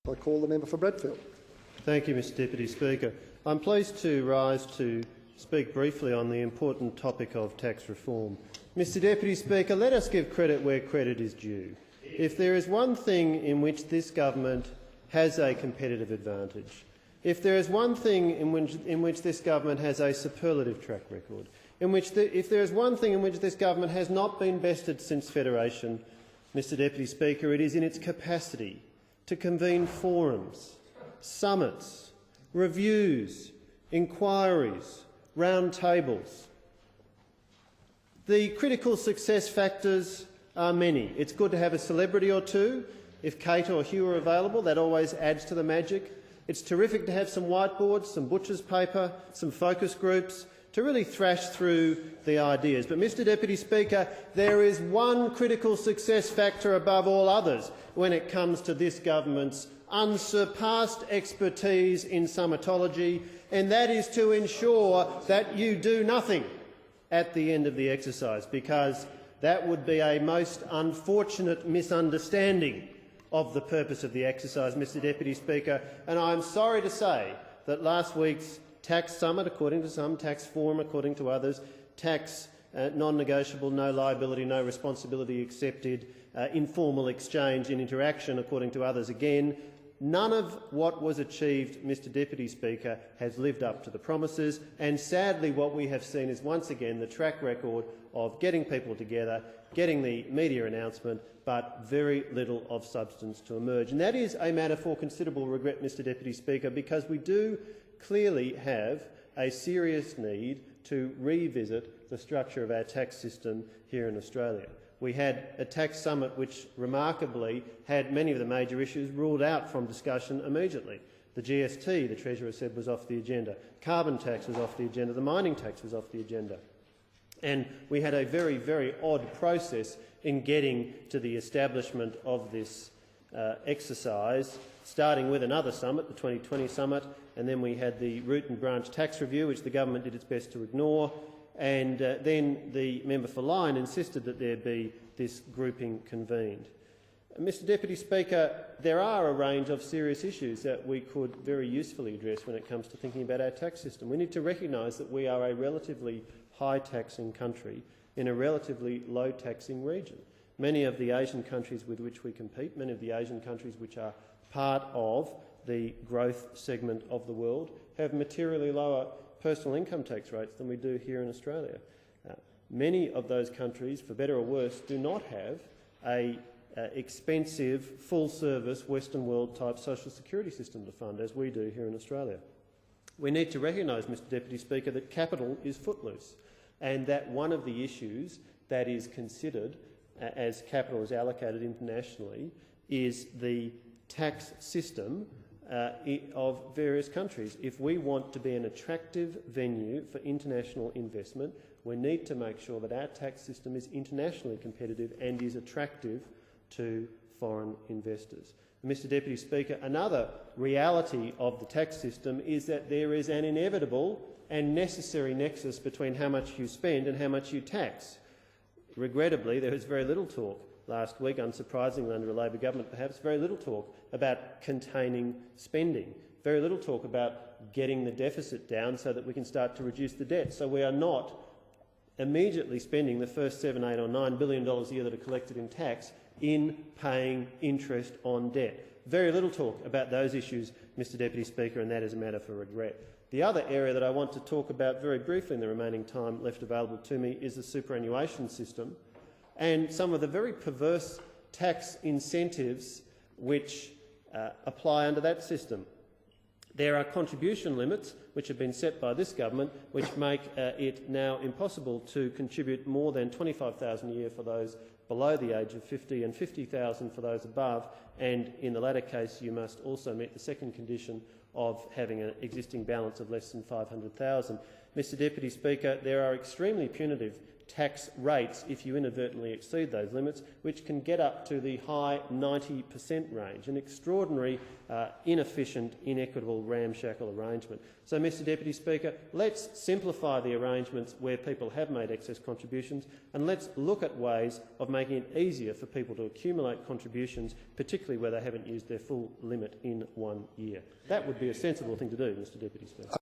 I call the member for Bradfield. Thank you, Mr Deputy Speaker. I'm pleased to rise to speak briefly on the important topic of tax reform. Mr Deputy Speaker, let us give credit where credit is due. If there is one thing in which this government has a competitive advantage, if there is one thing in which this government has a superlative track record, if there is one thing in which this government has not been bested since Federation, Mr Deputy Speaker, it is in its capacity to convene forums, summits, reviews, inquiries, round tables. The critical success factors are many. It's good to have a celebrity or two. If Kate or Hugh are available, that always adds to the magic. It's terrific to have some whiteboards, some butcher's paper, some focus groups to really thrash through the ideas. But, Mr Deputy Speaker, there is one critical success factor above all others when it comes to this government's unsurpassed expertise in summitology, and that is to ensure that you do nothing at the end of the exercise, because that would be a most unfortunate misunderstanding of the purpose of the exercise, Mr Deputy Speaker. And I'm sorry to say that last week's tax summit, according to some, tax forum, according to others, tax non-negotiable, no liability, no responsibility accepted, informal exchange and interaction, according to others again, none of what was achieved, Mr Deputy Speaker, has lived up to the promises, and sadly what we have seen is once again the track record of getting people together, getting the media announcement, but very little of substance to emerge. And that is a matter for considerable regret, Mr Deputy Speaker, because we do clearly have a serious need to revisit the structure of our tax system here in Australia. We had a tax summit which remarkably had many of the major issues ruled out from discussion immediately. The GST, the Treasurer said, was off the agenda. Carbon tax was off the agenda. The mining tax was off the agenda. And we had a very, very odd process in getting to the establishment of this exercise, starting with another summit, the 2020 summit, and then we had the root and branch tax review, which the government did its best to ignore, and then the member for Lyne insisted that there be this grouping convened. Mr Deputy Speaker, there are a range of serious issues that we could very usefully address when it comes to thinking about our tax system. We need to recognise that we are a relatively high-taxing country in a relatively low-taxing region. Many of the Asian countries with which we compete, many of the Asian countries which are part of the growth segment of the world, have materially lower personal income tax rates than we do here in Australia. Many of those countries, for better or worse, do not have a expensive, full-service, Western world-type social security system to fund, as we do here in Australia. We need to recognise, Mr Deputy Speaker, that capital is footloose, and that one of the issues that is considered as capital is allocated internationally is the tax system of various countries. If we want to be an attractive venue for international investment, we need to make sure that our tax system is internationally competitive and is attractive to foreign investors. Mr Deputy Speaker, another reality of the tax system is that there is an inevitable and necessary nexus between how much you spend and how much you tax. Regrettably, there is very little talk last week, unsurprisingly under a Labor government perhaps, very little talk about containing spending, very little talk about getting the deficit down so that we can start to reduce the debt. So we are not immediately spending the first $7, $8 or $9 billion a year that are collected in tax in paying interest on debt. Very little talk about those issues, Mr Deputy Speaker, and that is a matter for regret. The other area that I want to talk about very briefly in the remaining time left available to me is the superannuation system and some of the very perverse tax incentives which apply under that system. There are contribution limits which have been set by this government which make it now impossible to contribute more than $25,000 a year for those below the age of 50 and $50,000 for those above, and in the latter case you must also meet the second condition of having an existing balance of less than $500,000. Mr Deputy Speaker, there are extremely punitive tax rates if you inadvertently exceed those limits, which can get up to the high 90% range, an extraordinary, inefficient, inequitable, ramshackle arrangement. So, Mr Deputy Speaker, let's simplify the arrangements where people have made excess contributions, and let's look at ways of making it easier for people to accumulate contributions, particularly where they haven't used their full limit in 1 year. That would be a sensible thing to do, Mr Deputy Speaker.